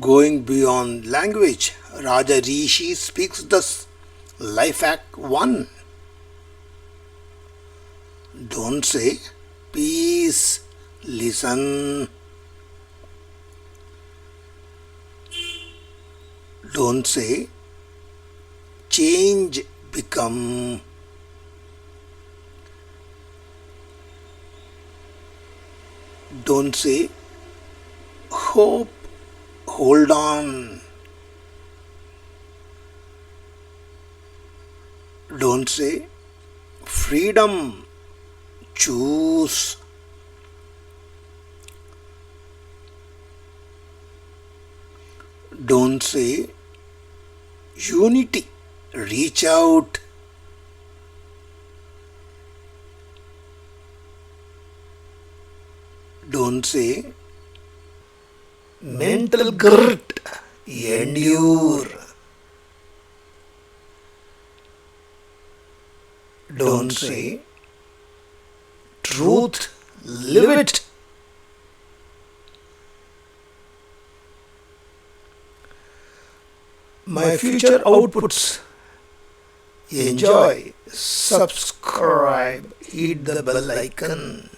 Going beyond language, Raja Rishi speaks thus. Life Act 1. Don't say peace, listen. Don't say change, become. Don't say hope, hold on. Don't say freedom, choose. Don't say unity, reach out. Don't say mental grit, endure. Don't say truth, live it. My future outputs. Enjoy, subscribe, hit the bell icon.